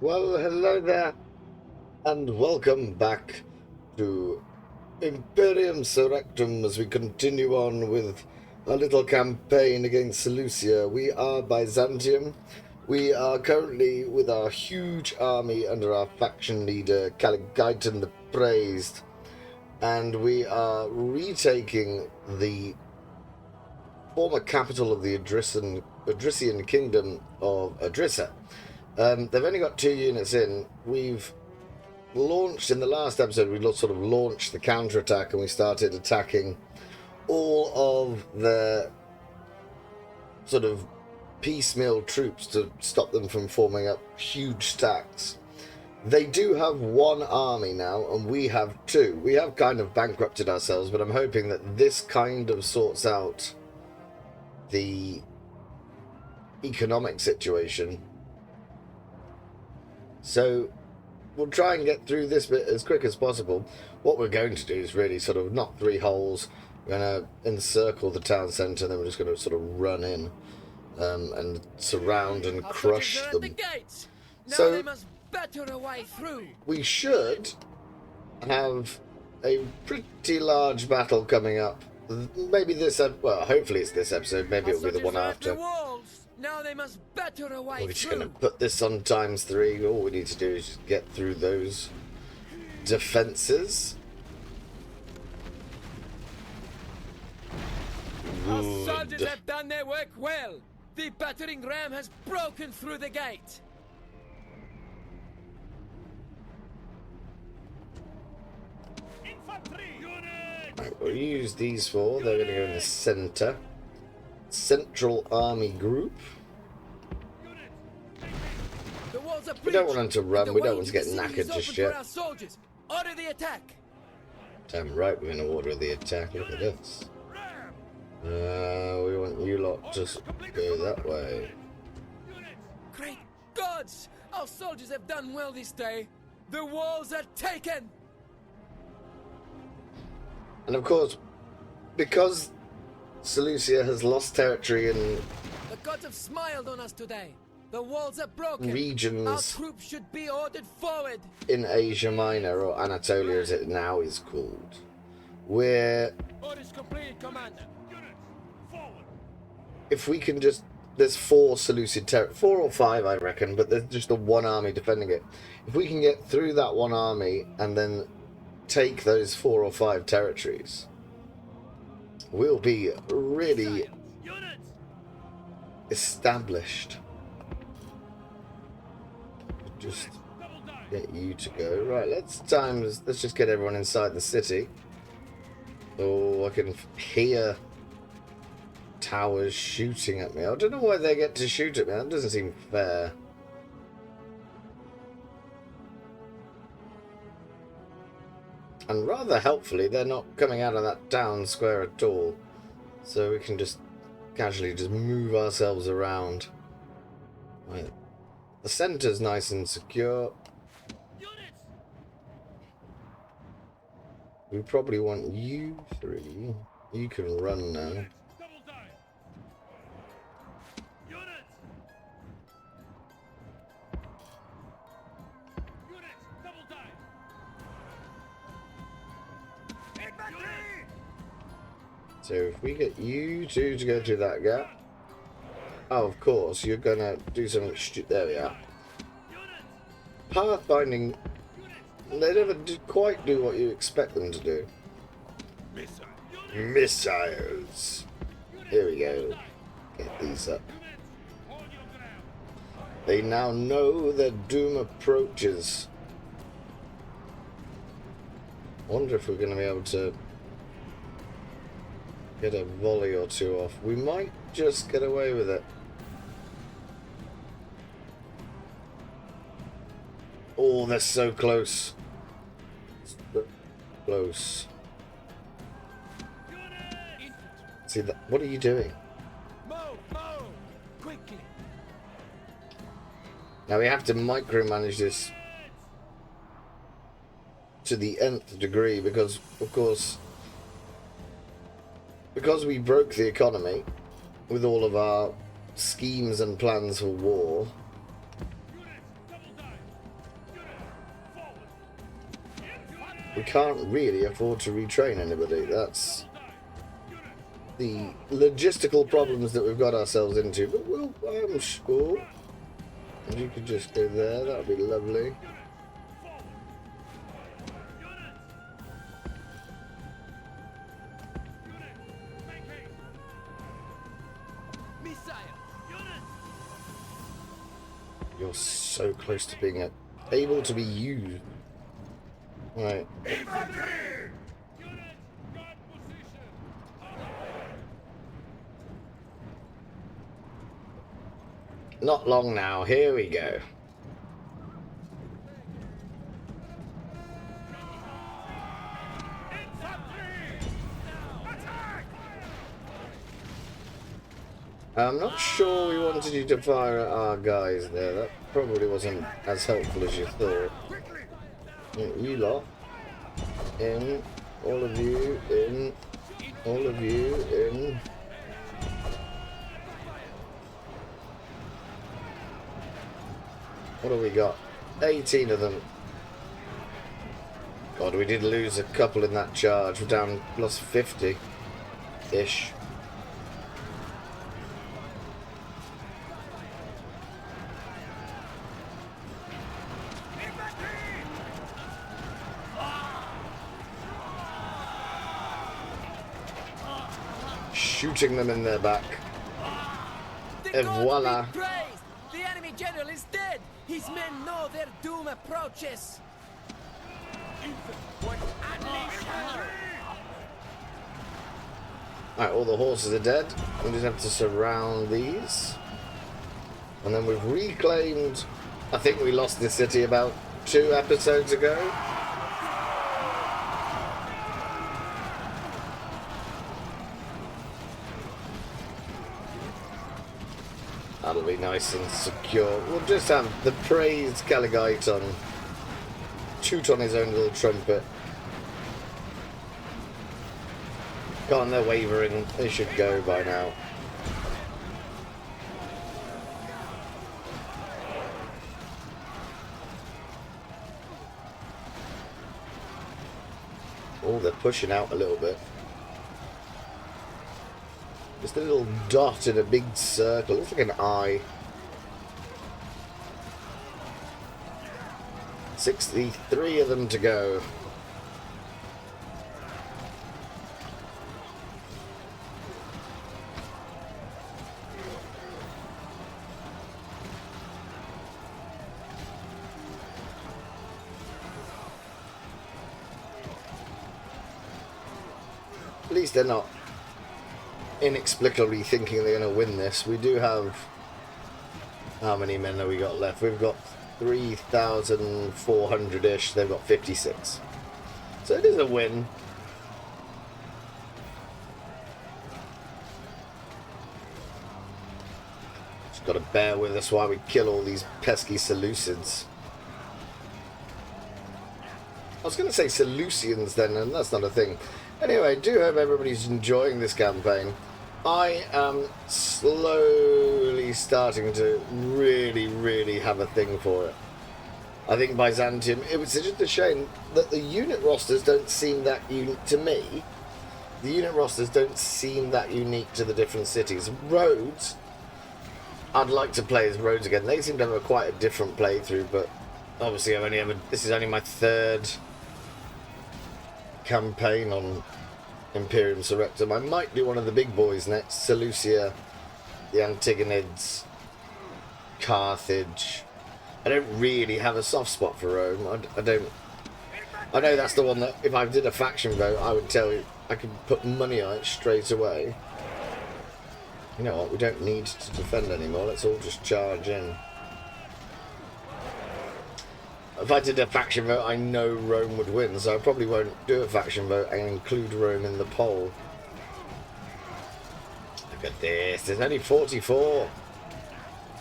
Well, hello there, and welcome back to Imperium Surrectum as we continue on with our little campaign against Seleucia. We are Byzantium. We are currently with our huge army under our faction leader, Caligaiton the Praised, and we are retaking the former capital of the Odrysian kingdom of Odryssa. They've only got 2 units in. We've launched, in the last episode, we sort of launched the counterattack and we started attacking all of the sort of piecemeal troops to stop them from forming up huge stacks. They do have one army now, and we have two. We have kind of bankrupted ourselves, but I'm hoping that this kind of sorts out the economic situation. So we'll try and get through this bit as quick as possible. What we're going to do is really sort of knock 3 holes. We're going to encircle the town centre, and then we're just going to sort of run in and surround and crush them. The gates. Now So they must batter a way through. we should have a pretty large battle coming up. Maybe this, well, hopefully it's this episode. Maybe it'll be the one after. Now they must batter a way We're just through. going to put this on ×3. All we need to do is just get through those defences. Our soldiers have done their work well. The battering ram has broken through the gate. Right, we'll use these 4. They're going to go in the centre. Central Army Group. The walls are We don't breached, want them to run. and the We don't way want to the get city knackered is just open for yet. our soldiers. Order the attack. Damn right we're going to order the attack. Look at this. We want you lot to go that way. Great gods! Our soldiers have done well this day. The walls are taken. And of course, because Seleucia has lost territory in The gods have smiled on us today. The walls are broken. Our regions troops should be ordered forward. in Asia Minor, or Anatolia as it now is called, where Orders complete, Commander. if we can just, there's 4 Seleucid territories, 4 or 5 I reckon, but there's just the one army defending it. If we can get through that one army and then take those 4 or 5 territories, we'll be really established. Just get you to go. Right, let's just get everyone inside the city. Oh, I can hear towers shooting at me. I don't know why they get to shoot at me. That doesn't seem fair. And rather helpfully, they're not coming out of that town square at all. So we can just casually just move ourselves around. Right. The centre's nice and secure. We probably want you 3. You can run now. So if we get you 2 to go through that gap. Oh, of course, you're gonna do something stupid. There we are. Pathfinding, they never quite do what you expect them to do. Missiles. Here we go. Get these up. They now know their doom approaches. Wonder if we're going to be able to get a volley or 2 off. We might just get away with it. Oh, they're so close. So close. See that? What are you doing? Quickly. Now we have to micromanage this to the nth degree because, of course, because we broke the economy with all of our schemes and plans for war. we can't really afford to retrain anybody. That's the logistical problems that we've got ourselves into. But we'll, I'm sure, if you could just go there, that would be lovely. You're so close to being able to be used. Right. Not long now. Here we go. I'm not sure we wanted you to fire at our guys there. That probably wasn't as helpful as you thought. You lot. In. All of you. In. All of you. In. What have we got? 18 of them. God, we did lose a couple in that charge. We're down plus 50-ish. Shooting them in their back. Et voila. The enemy general is dead. His men know their doom approaches. Alright, all the horses are dead. We just have to surround these. And then we've reclaimed... I think we lost this city about 2 episodes ago. That'll be nice and secure. We'll just have the praised Caligaiton toot on his own little trumpet. Go on, they're wavering. They should go by now. Oh, they're pushing out a little bit. Just a little dot in a big circle. Looks like an eye. 63 of them to go. At least they're not inexplicably thinking they're going to win this. We do have... How many men have we got left? We've got 3,400-ish. They've got 56. So it is a win. Just got to bear with us while we kill all these pesky Seleucids. I was going to say Seleucians then, and that's not a thing. Anyway, I do hope everybody's enjoying this campaign. I am slowly starting to really have a thing for it. I think Byzantium, it was just a shame that the unit rosters don't seem that unique to me. The unit rosters don't seem that unique to the different cities. Rhodes, I'd like to play as Rhodes again. They seem to have quite a different playthrough, but obviously this is only my 3rd campaign on Imperium Surrectum. I might do one of the big boys next. Seleucia, the Antigonids, Carthage. I don't really have a soft spot for Rome. I don't. I know that's the one that if I did a faction vote, I would tell you I could put money on it straight away. You know what? We don't need to defend anymore. Let's all just charge in. If I did a faction vote, I know Rome would win, so I probably won't do a faction vote and include Rome in the poll. Look at this. There's only 44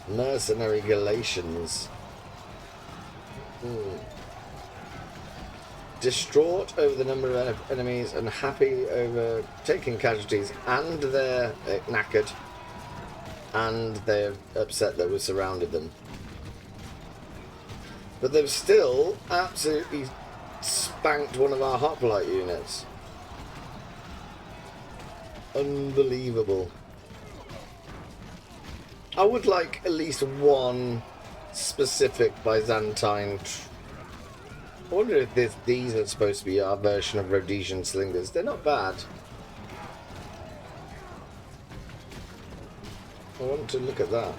mercenary Galatians. Distraught over the number of enemies and happy over taking casualties, and they're knackered, and they're upset that we surrounded them. But they've still absolutely spanked one of our hoplite units. Unbelievable. I would like at least one specific Byzantine. I wonder if these are supposed to be our version of Rhodesian slingers. They're not bad. I want to look at that.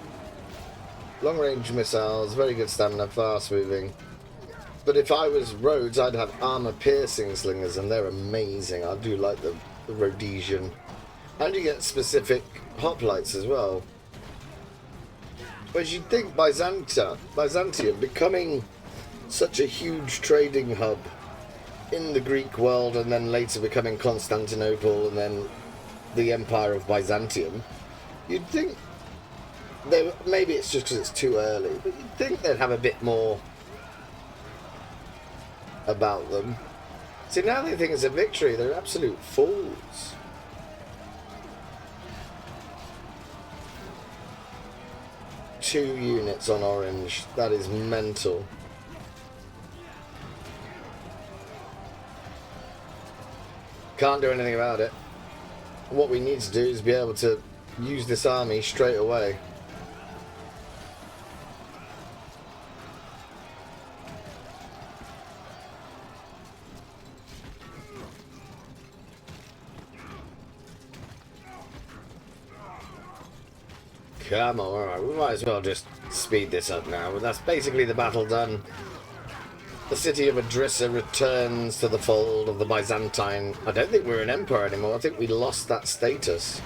Long-range missiles, very good stamina, fast-moving. But if I was Rhodes, I'd have armor-piercing slingers, and they're amazing. I do like the Rhodesian. And you get specific hoplites as well. Whereas you'd think Byzantium becoming such a huge trading hub in the Greek world, and then later becoming Constantinople, and then the Empire of Byzantium, you'd think maybe it's just because it's too early, but you'd think they'd have a bit more about them. See, now they think it's a victory. They're absolute fools. Two units on orange. That is mental. Can't do anything about it. What we need to do is be able to use this army straight away. Come on, alright, we might as well just speed this up now. But that's basically the battle done. The city of Adrissa returns to the fold of the Byzantine. I don't think we're an empire anymore. I think we lost that status.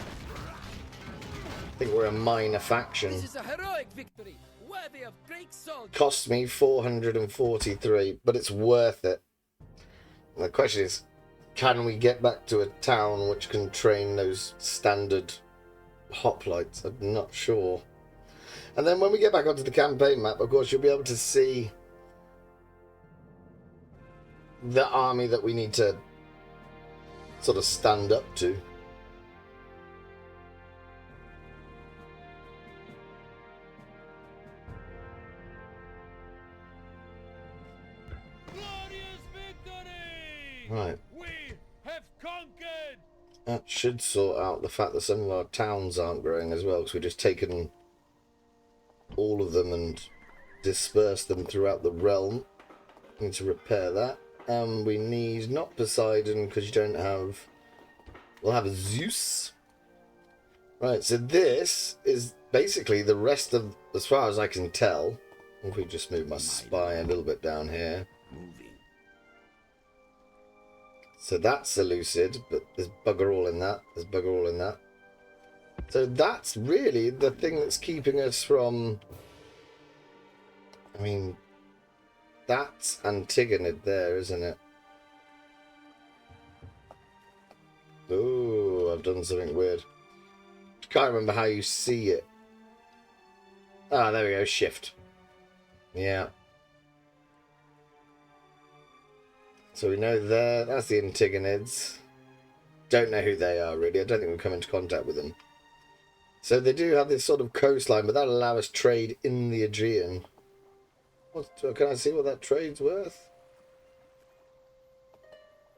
I think we're a minor faction. This is a heroic victory, worthy of great soldiers. Cost me 443, but it's worth it. And the question is, can we get back to a town which can train those standard hoplites? I'm not sure. And then when we get back onto the campaign map, of course, you'll be able to see the army that we need to sort of stand up to. Glorious victory! Right. We have conquered! That should sort out the fact that some of our towns aren't growing as well, because we've just taken all of them and dispersed them throughout the realm. Need to repair that. We need not Poseidon, because you don't have... We'll have Zeus. Right, so this is basically the rest of, as far as I can tell, if we just move my spy a little bit down here. So that's Seleucid, but there's bugger all in that. There's bugger all in that. So that's really the thing that's keeping us from... I mean, that's Antigonid there, isn't it? Oh, I've done something weird. Can't remember how you see it. Ah, there we go, shift. Yeah. So we know there, that's the Antigonids. Don't know who they are really. I don't think we've come into contact with them. So they do have this sort of coastline, but that'll allow us trade in the Aegean. Can I see what that trade's worth?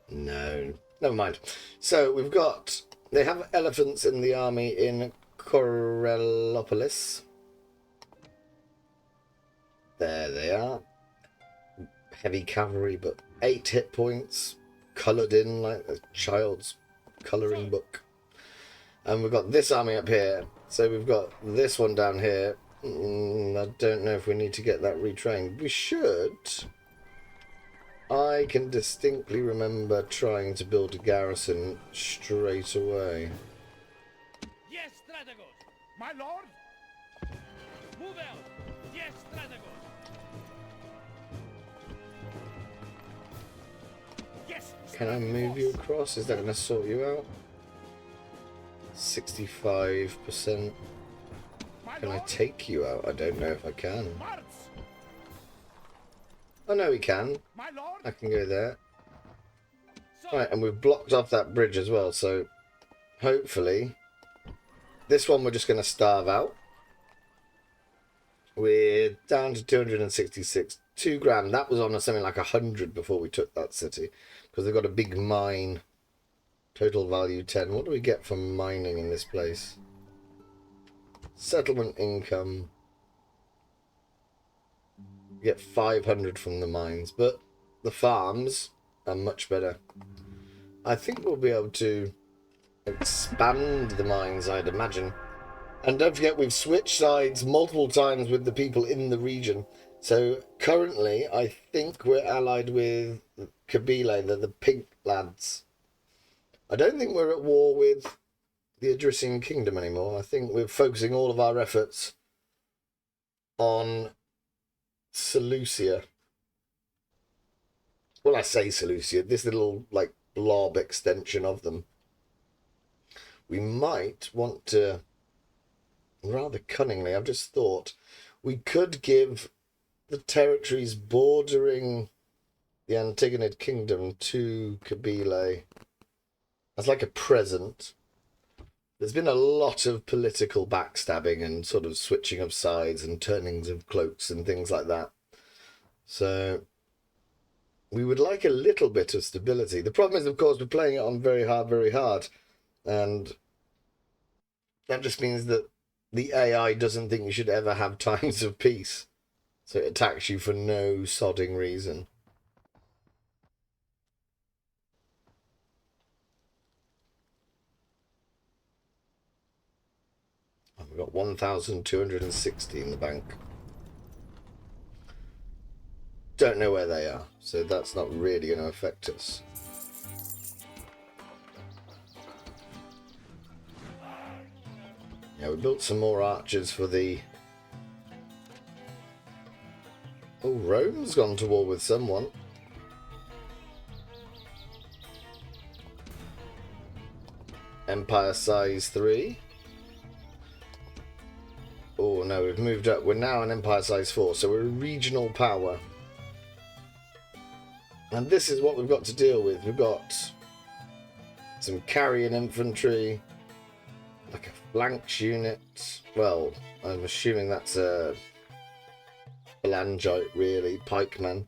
No. Never mind. So we've got... They have elephants in the army in Corellopolis. There they are. Heavy cavalry, but 8 hit points. Coloured in like a child's colouring book. And we've got this army up here. So we've got this one down here. I don't know if we need to get that retrained. We should. I can distinctly remember trying to build a garrison straight away. Yes, Strategos! My lord! Move out! Yes, Strategos! Yes! Can I move you across? Is that going to sort you out? 65%. Can I take you out? I don't know if I can. Oh no, we can. I can go there. Right, and we've blocked off that bridge as well, so hopefully this one we're just going to starve out. We're down to 266 2 grand. That was on something like 100 before we took that city, because they've got a big mine. Total value 10. What do we get from mining in this place? Settlement income. We get 500 from the mines, but the farms are much better. I think we'll be able to expand the mines, I'd imagine. And don't forget, we've switched sides multiple times with the people in the region. So currently, I think we're allied with Kabyle, the pink lads. I don't think we're at war with the Adrisian Kingdom anymore. I think we're focusing all of our efforts on Seleucia. Well, I say Seleucia, this little, like, blob extension of them. We might want to, rather cunningly, I've just thought, we could give the territories bordering the Antigonid Kingdom to Kabyle as like a present. There's been a lot of political backstabbing and sort of switching of sides and turnings of cloaks and things like that. So we would like a little bit of stability. The problem is, of course, we're playing it on very hard. And that just means that the AI doesn't think you should ever have times of peace. So it attacks you for no sodding reason. We've got 1,260 in the bank. Don't know where they are, so that's not really going to affect us. Yeah, we built some more archers for the... Oh, Rome's gone to war with someone. Empire size 3. Oh no, we've moved up. We're now an Empire size 4, so we're a regional power. And this is what we've got to deal with. We've got some carrion infantry, like a flanks unit. Well, I'm assuming that's a phalangite, really. Pikeman.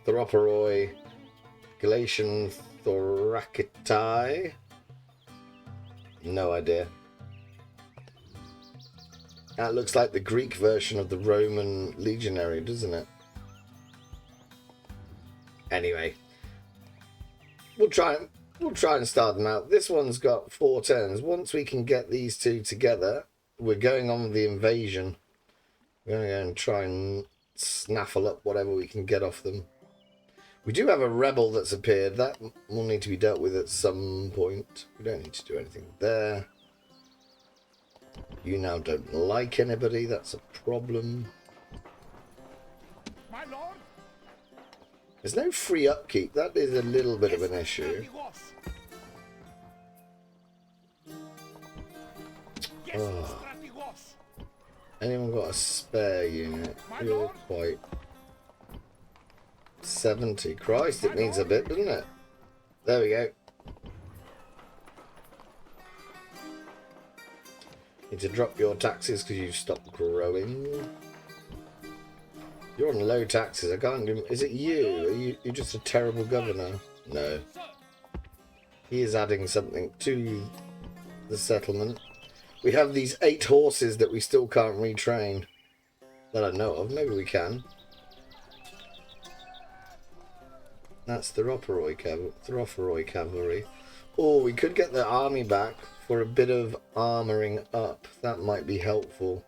Theroporoi. Galatian Thoracitai. No idea. That looks like the Greek version of the Roman legionary, doesn't it? Anyway, we'll try and start them out. This one's got 4 turns. Once we can get these two together, we're going on with the invasion. We're going to go and try and snaffle up whatever we can get off them. We do have a rebel that's appeared. That will need to be dealt with at some point. We don't need to do anything there. You now don't like anybody. That's a problem. My lord? There's no free upkeep. That is a little bit of an issue. Oh. Anyone got a spare unit? You're quite... 70. Christ, it needs a bit, doesn't it? There we go. Need to drop your taxes because you've stopped growing. You're on low taxes. I can't give... Is it you? You're just a terrible governor? No. He is adding something to the settlement. We have these 8 horses that we still can't retrain. That I know of. Maybe we can. That's Theroporoi cavalry. Oh, we could get the army back for a bit of armouring up. That might be helpful.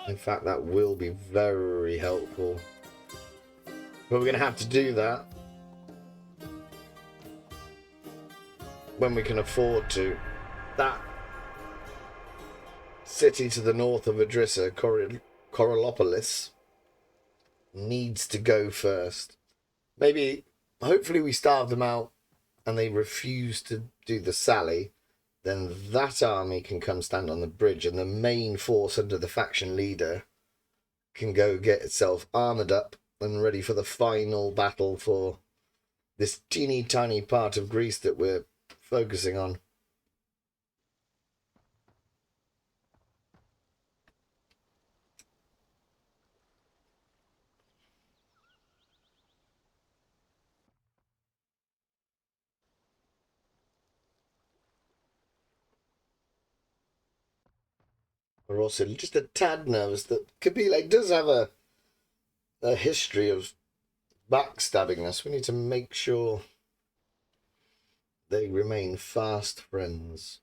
In fact, that will be very helpful. But we're going to have to do that when we can afford to. That city to the north of Idrissa, Corolopolis, needs to go first. Maybe, hopefully we starve them out and they refuse to do the sally. Then that army can come stand on the bridge and the main force under the faction leader can go get itself armoured up and ready for the final battle for this teeny tiny part of Greece that we're focusing on. are also just a tad nervous that Kabyle does have a history of backstabbing us. We need to make sure they remain fast friends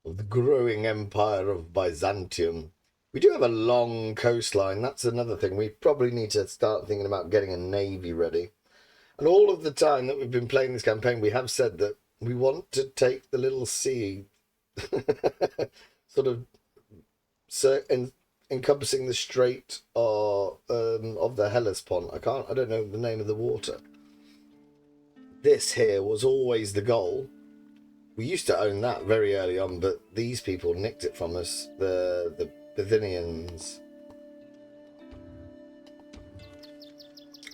of the growing empire of Byzantium. We do have a long coastline. That's another thing. We probably need to start thinking about getting a navy ready. And all of the time that we've been playing this campaign, we have said that we want to take the little sea, sort of encompassing the strait of the Hellespont. I don't know the name of the water. This here was always the goal. We used to own that very early on, but these people nicked it from us, the Bithynians.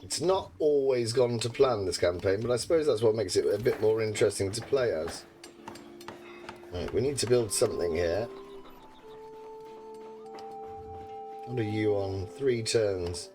It's not always gone to plan, this campaign, but I suppose that's what makes it a bit more interesting to play as. Right, we need to build something here. What are you on? 3 turns.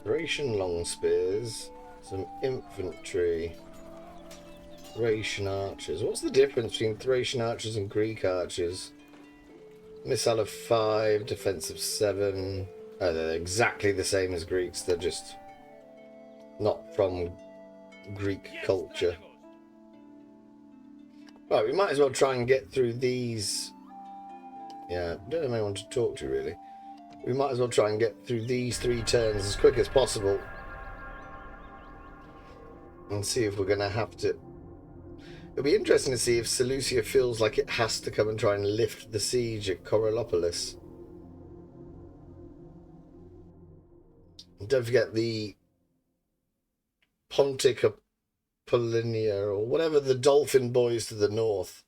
Thracian long spears, some infantry, Thracian archers. What's the difference between Thracian archers and Greek archers? Missile of 5, defense of 7. Oh, they're exactly the same as Greeks. They're just not from Greek culture. Right, we might as well try and get through these. Yeah, don't have anyone to talk to really. We might as well try and get through these 3 turns as quick as possible. And see if we're going to have to... It'll be interesting to see if Seleucia feels like it has to come and try and lift the siege at Coryllopolis. And don't forget the Pontic Apollinia, or whatever, the dolphin boys to the north.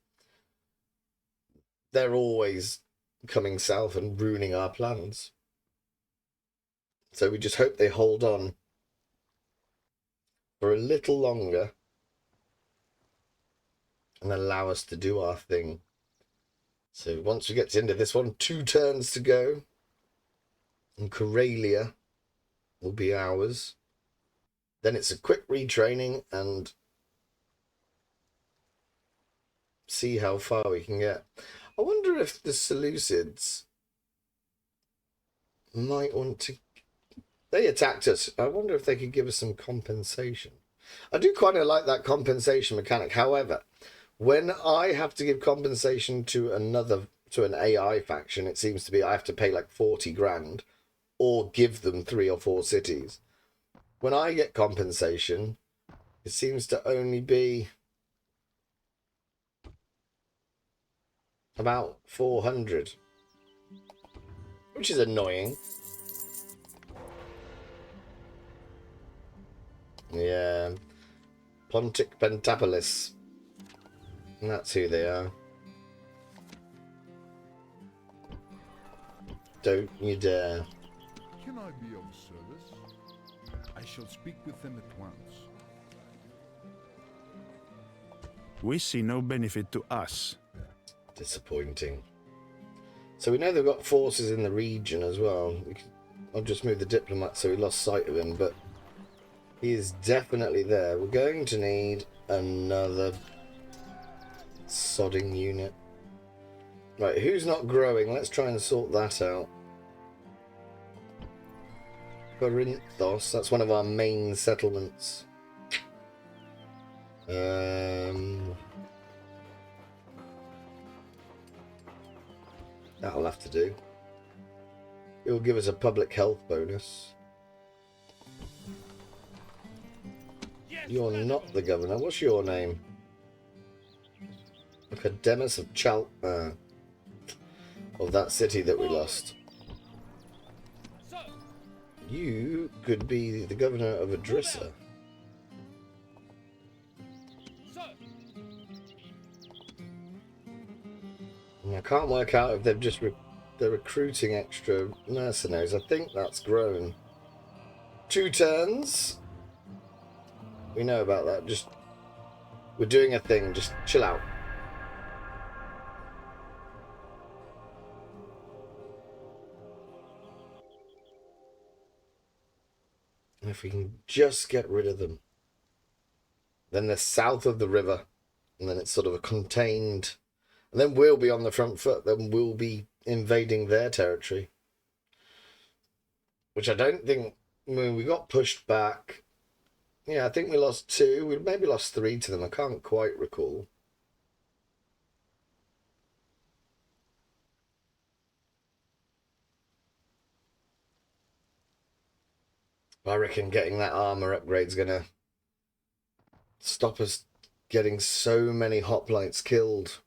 They're always coming south and ruining our plans. So we just hope they hold on for a little longer and allow us to do our thing. So once we get to the end of this one, 2 turns to go, and Coralia will be ours. Then it's a quick retraining and see how far we can get. I wonder if the Seleucids might want to... They attacked us. I wonder if they could give us some compensation. I do quite like that compensation mechanic. However, when I have to give compensation to an AI faction, it seems to be I have to pay like 40 grand or give them 3 or 4 cities. When I get compensation, it seems to only be about 400, which is annoying. Yeah, Pontic Pentapolis, and that's who they are. Don't you dare. Can I be of service? I shall speak with them at once. We see no benefit to us. Disappointing. So we know they've got forces in the region as well. I'll just move the diplomat so we lost sight of him, but he is definitely there. We're going to need another sodding unit. Right, who's not growing? Let's try and sort that out. Corinthos, that's one of our main settlements. That'll have to do. It will give us a public health bonus. You're not the governor. What's your name? Academus of Chaltma. Of that city that we lost. You could be the governor of Adrissa. I can't work out if they've just they're recruiting extra mercenaries. I think that's grown. 2 turns. We know about that. Just We're doing a thing. Just chill out. And if we can just get rid of them. Then they're south of the river. And then it's sort of a contained... And then we'll be on the front foot. Then we'll be invading their territory. Which I don't think... I mean, we got pushed back. Yeah, I think we lost 2. We maybe lost 3 to them. I can't quite recall. I reckon getting that armor upgrade's gonna stop us getting so many hoplites killed.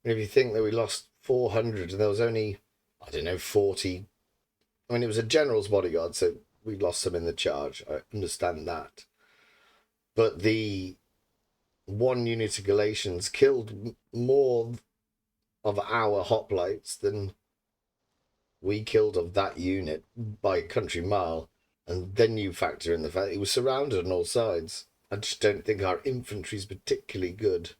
And if you think that we lost 400 and there was only, I don't know, 40. I mean, it was a general's bodyguard, so we lost some in the charge. I understand that. But the 1 unit of Galatians killed more of our hoplites than we killed of that unit by a country mile. And then you factor in the fact it was surrounded on all sides. I just don't think our infantry's particularly good.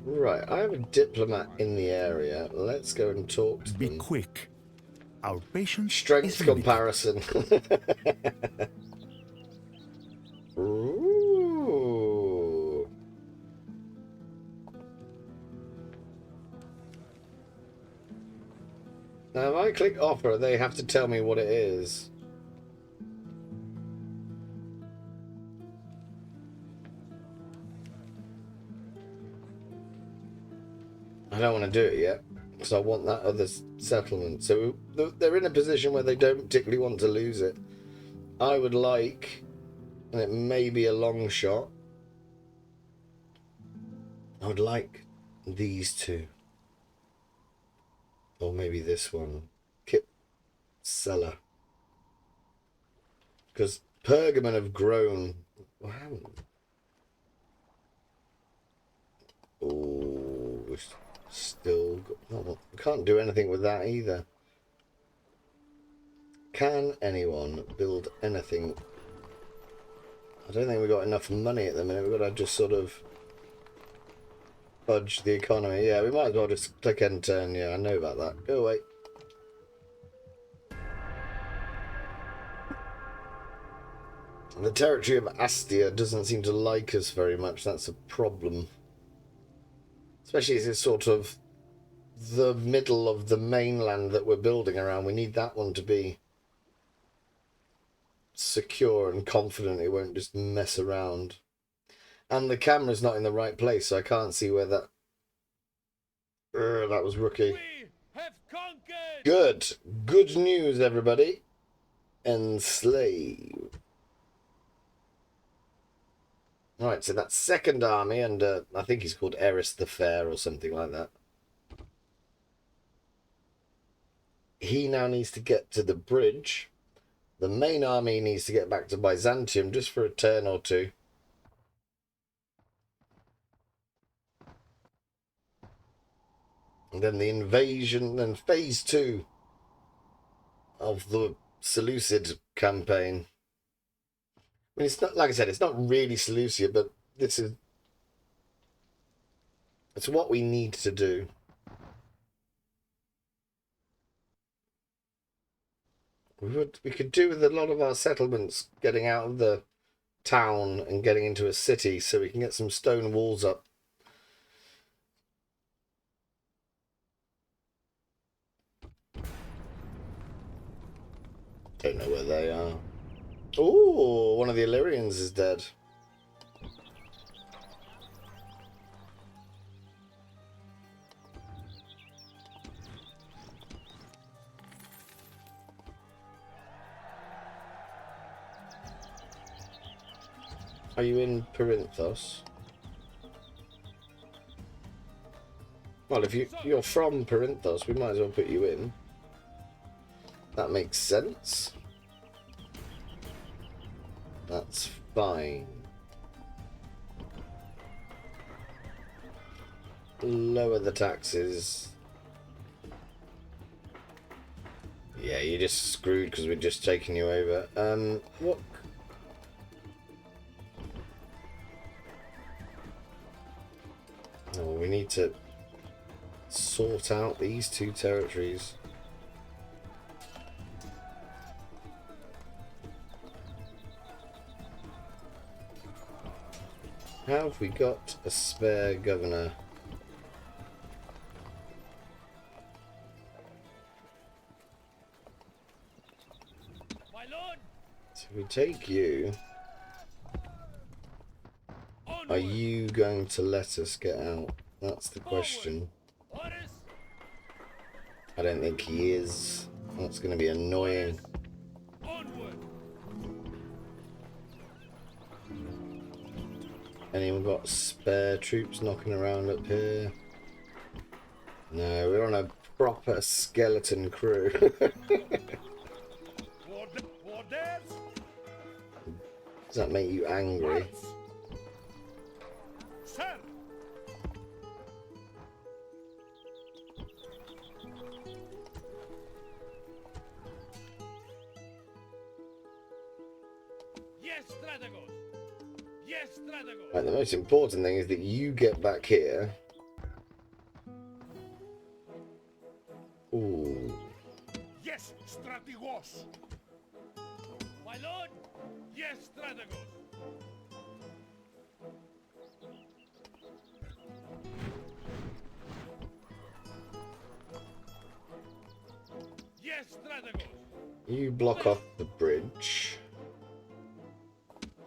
Right, I have a diplomat in the area. Let's go and talk to Be them. quick. Our patience Strength is limited. comparison. Ooh. Now, if I click offer, they have to tell me what it is. I don't want to do it yet, because I want that other settlement. So they're in a position where they don't particularly want to lose it. I would like, and it may be a long shot, I would like these 2. Or maybe this one. Kip Seller. Because Pergamon have grown. Well, haven't. Oh, still. We can't do anything with that either. Can anyone build anything? I don't think we've got enough money at the minute. We've got to just sort of fudge the economy. Yeah, we might as well just click end turn. Yeah, I know about that. Go away. The territory of Astia doesn't seem to like us very much. That's a problem. Especially as it's sort of the middle of the mainland that we're building around. We need that one to be secure and confident it won't just mess around. And the camera's not in the right place, so I can't see where that... that was rookie. We have conquered! Good. Good news, everybody. Enslave. Right, so that second army under, I think he's called Eris the Fair or something like that. He now needs to get to the bridge. The main army needs to get back to Byzantium just for a turn or 2. And then the invasion, then phase 2 of the Seleucid campaign. I mean, it's not, like I said, it's not really Seleucia, but it's what we need to do. We could do with a lot of our settlements getting out of the town and getting into a city so we can get some stone walls up. Don't know where they are. Oh, one of the Illyrians is dead. Are you in Perinthos? Well, if you're from Perinthos, we might as well put you in. That makes sense. That's fine. Lower the taxes. Yeah, you're just screwed because we're just taking you over. What? Oh, we need to sort out these two territories. How have we got a spare governor? My lord! So we take you. Are you going to let us get out? That's the question. Orders! I don't think he is. That's going to be annoying. Onward! Anyone got spare troops knocking around up here? No, we're on a proper skeleton crew. Orders! Does that make you angry? Sir! Yes, Strategos! Yes, Strategos! Right, the most important thing is that you get back here. Ooh. Yes, Strategos. My lord! Yes, Strategos! Yes, Strategos! You block off the bridge.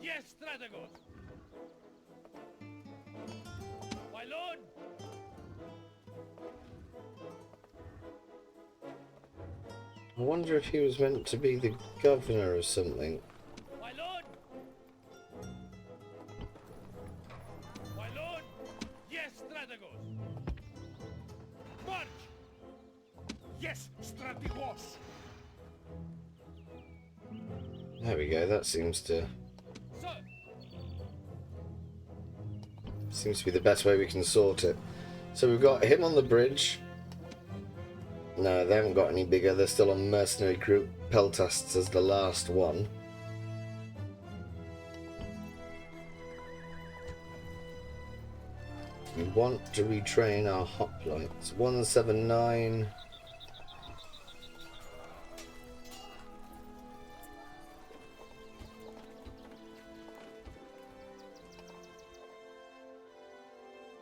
Yes, Strategos! My lord! I wonder if he was meant to be the governor or something. My lord! My lord! Yes, Strategos! March. Yes, Strategos. There we go, that seems to be the best way we can sort it. So we've got him on the bridge. No, they haven't got any bigger. They're still on mercenary group. Peltasts as the last one. We want to retrain our hoplites. 179.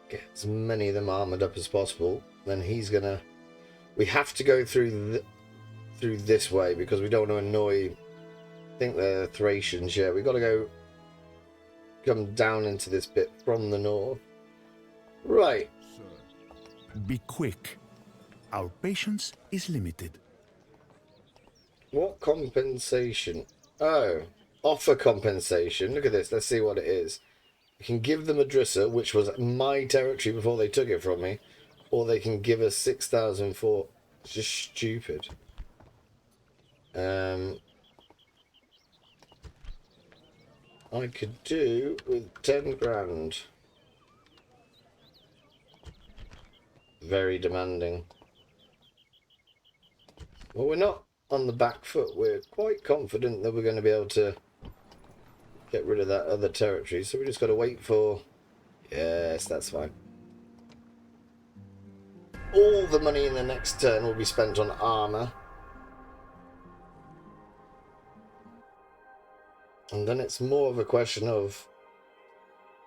Get as many of them armoured up as possible. Then he's gonna... We have to go through this way because we don't want to annoy... I think they're Thracians, yeah. We've got to come down into this bit from the north. Right. Sir. Be quick. Our patience is limited. What compensation? Oh, offer compensation. Look at this. Let's see what it is. We can give them Adrissa, which was my territory before they took it from me, or they can give us 6,000 for... It's just stupid. I could do with 10 grand. Very demanding. Well, we're not on the back foot. We're quite confident that we're going to be able to get rid of that other territory. So we just got to wait for... Yes, that's fine. All the money in the next turn will be spent on armour. And then it's more of a question of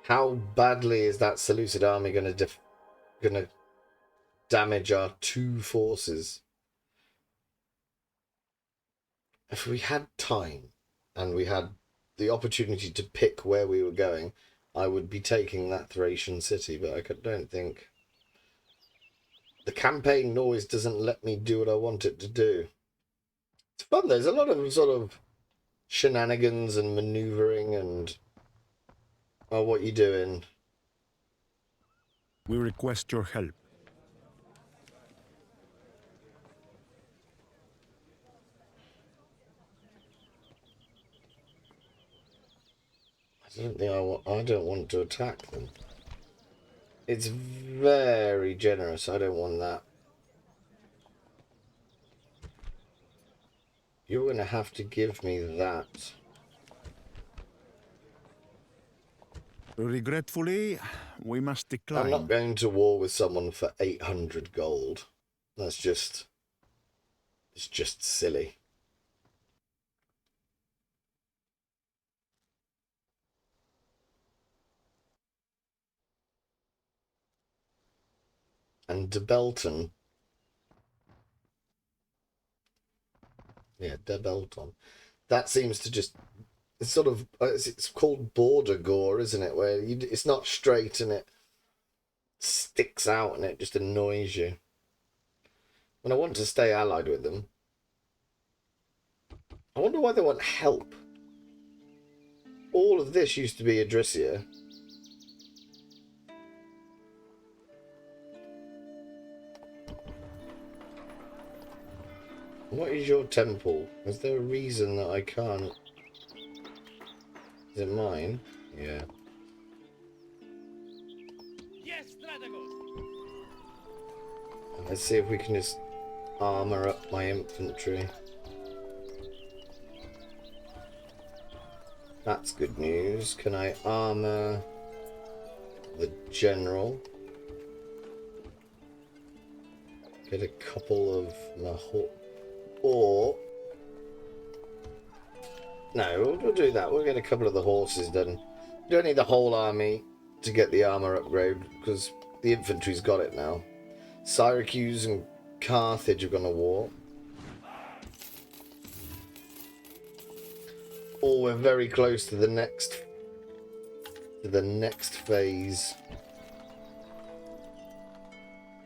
how badly is that Seleucid army going to damage our two forces. If we had time and we had the opportunity to pick where we were going, I would be taking that Thracian city, but I don't think... The campaign always doesn't let me do what I want it to do. It's fun. There's a lot of sort of shenanigans and manoeuvring and... Oh, what you doing? We request your help. I don't want to attack them. It's very generous. I don't want that. You're going to have to give me that. Regretfully, we must decline. I'm not going to war with someone for 800 gold. It's just silly. And De Belton. Yeah, De Belton. That seems to just... It's sort of... It's called border gore, isn't it? Where it's not straight and it sticks out and it just annoys you. And I want to stay allied with them. I wonder why they want help. All of this used to be Adrissia. What is your temple? Is there a reason that I can't? Is it mine? Yeah. Yes, Stratagos. Let's see if we can just armor up my infantry. That's good news. Can I armor the general? Get a couple of my or no, we'll do that. We'll get a couple of the horses done. You don't need the whole army to get the armor upgrade because the infantry's got it now. Syracuse and Carthage have gone to war. Oh, we're very close to the next phase.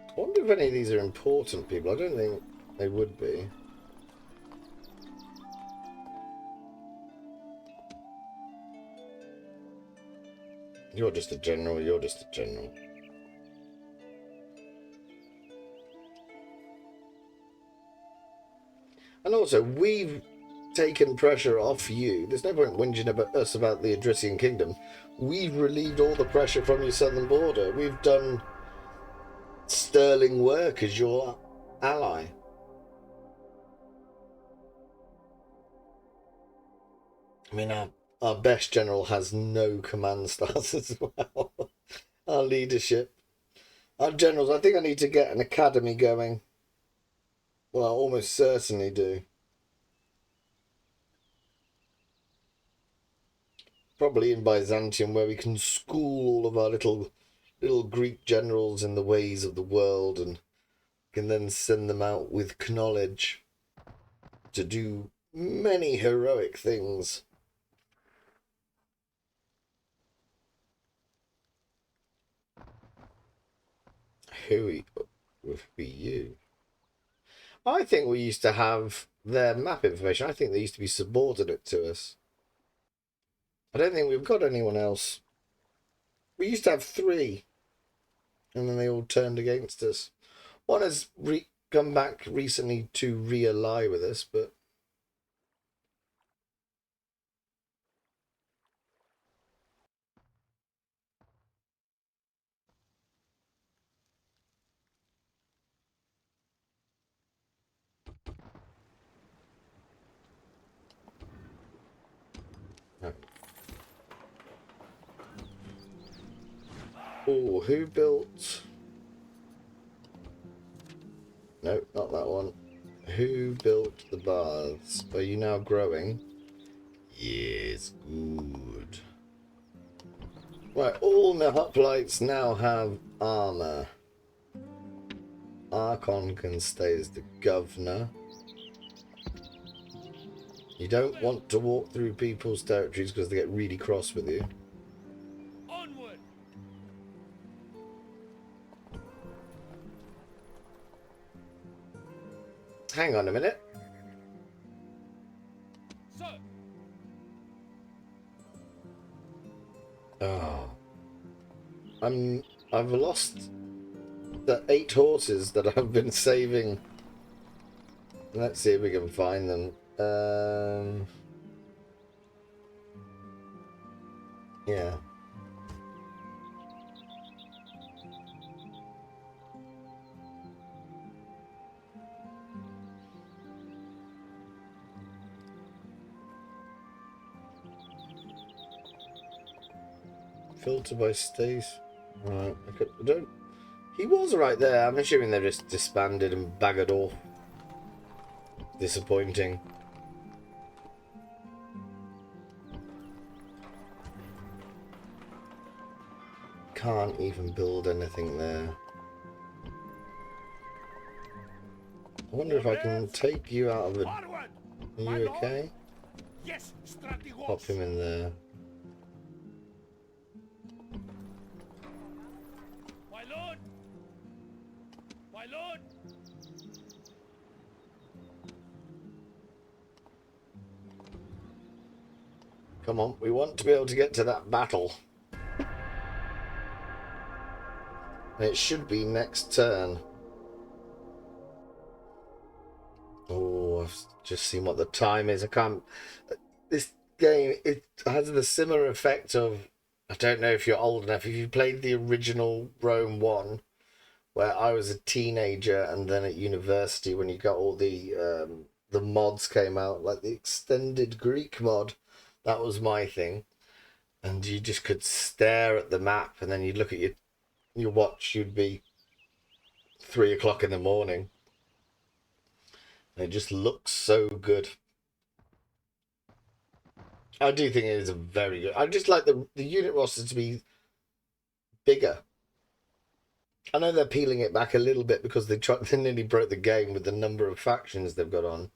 I wonder if any of these are important people. I don't think they would be. You're just a general, you're just a general. And also, we've taken pressure off you. There's no point whinging about us about the Adrissian kingdom. We've relieved all the pressure from your southern border. We've done sterling work as your ally. I mean, our best general has no command stars as well. Our leadership. Our generals, I think I need to get an academy going. Well, I almost certainly do. Probably in Byzantium, where we can school all of our little Greek generals in the ways of the world and can then send them out with knowledge to do many heroic things. Who would be you? I think we used to have their map information. I think they used to be subordinate to us. I don't think we've got anyone else. We used to have 3, and then they all turned against us. One has come back recently to re-ally with us, but no. Oh, who built? No, not that one. Who built the baths? Are you now growing? Yes, good. Right, all the hoplites now have armor. Archon can stay as the governor. You don't want to walk through people's territories because they get really cross with you. Onward. Hang on a minute. Sir. Oh. I've lost the 8 horses that I've been saving. Let's see if we can find them. Yeah. Filter by Stace. Right, I don't. He was right there. I'm assuming they're just disbanded and baggered off. Disappointing. Can't even build anything there. I wonder if I can take you out of the... Are you okay? Yes, Pop him in there. My lord! My lord! Come on, we want to be able to get to that battle. It should be next turn. Oh, I've just seen what the time is. I can't... This game, it has the similar effect of... I don't know if you're old enough. If you played the original Rome 1, where I was a teenager, and then at university when you got all the mods came out, like the extended Greek mod, that was my thing. And you just could stare at the map, and then you'd look at your watch, you'd be 3 o'clock in the morning. And it just looks so good. I do think it is a very good. I just like the unit roster to be bigger. I know they're peeling it back a little bit because they nearly broke the game with the number of factions they've got on.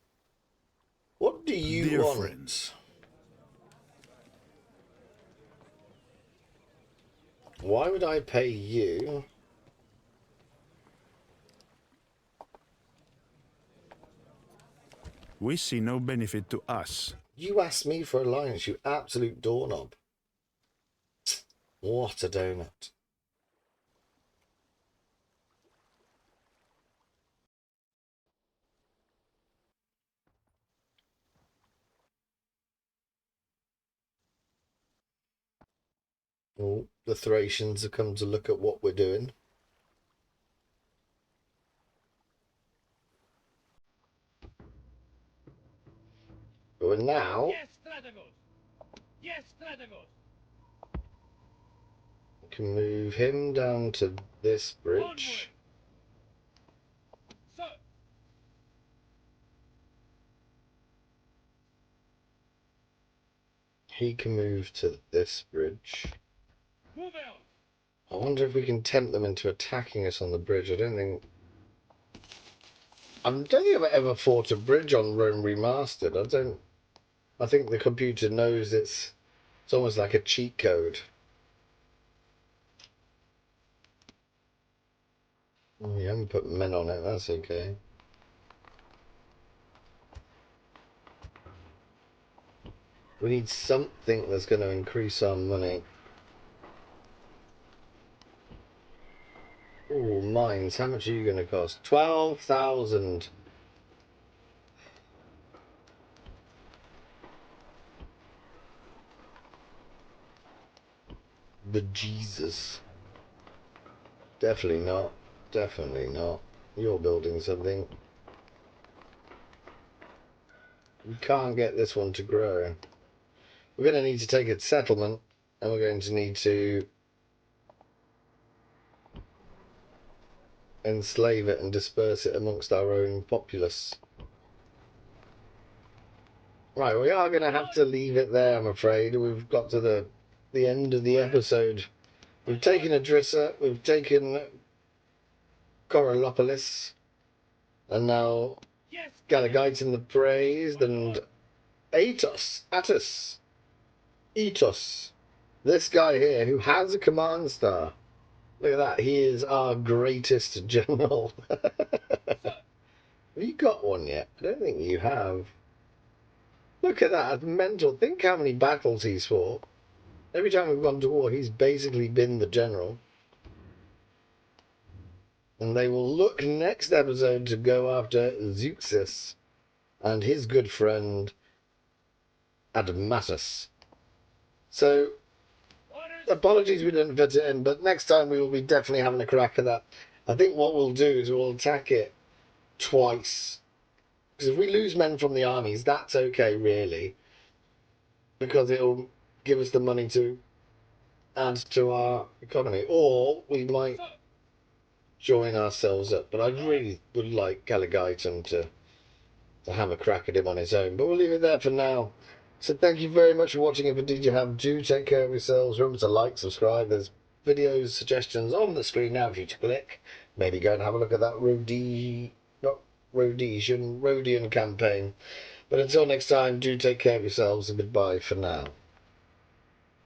What do you Dear want? friends, Why would I pay you? we see no benefit to us. You asked me for alliance, you absolute doorknob. What a donut. Oh, the Thracians have come to look at what we're doing. But now... Yes, Strategos! Yes, Strategos! we can move him down to this bridge. So, He can move to this bridge. move out! I wonder if we can tempt them into attacking us on the bridge. I don't think I've ever fought a bridge on Rome Remastered. I think the computer knows it's almost like a cheat code. We haven't put men on it, that's okay. We need something that's going to increase our money. Oh, mines. How much are you going to cost? 12,000. Bejesus. Definitely not. Definitely not. You're building something. We can't get this one to grow. We're going to need to take its settlement, and we're going to need to enslave it and disperse it amongst our own populace. Right, we are going to have to leave it there, I'm afraid. We've got to the end of the episode. We've taken Adrissa, we've taken Corolopolis, and now Yes, Galagaitin the Praised, and Atos. This guy here, who has a command star. Look at that, he is our greatest general. Have you got one yet? I don't think you have. Look at that, that's mental. Think how many battles he's fought. Every time we've gone to war, he's basically been the general. And they will look next episode to go after Zeuxis and his good friend Admatus. So, apologies we didn't fit it in, but next time we will be definitely having a crack at that. I think what we'll do is we'll attack it twice. Because if we lose men from the armies, that's okay, really. Because it'll give us the money to add to our economy, or we might join ourselves up. But I really would like Caligaitum to have a crack at him on his own. But we'll leave it there for now. So thank you very much for watching. If indeed you have, do take care of yourselves. Remember to like, subscribe. There's videos, suggestions on the screen now for you to click. Maybe go and have a look at that Rhodesian campaign. But until next time, do take care of yourselves and goodbye for now.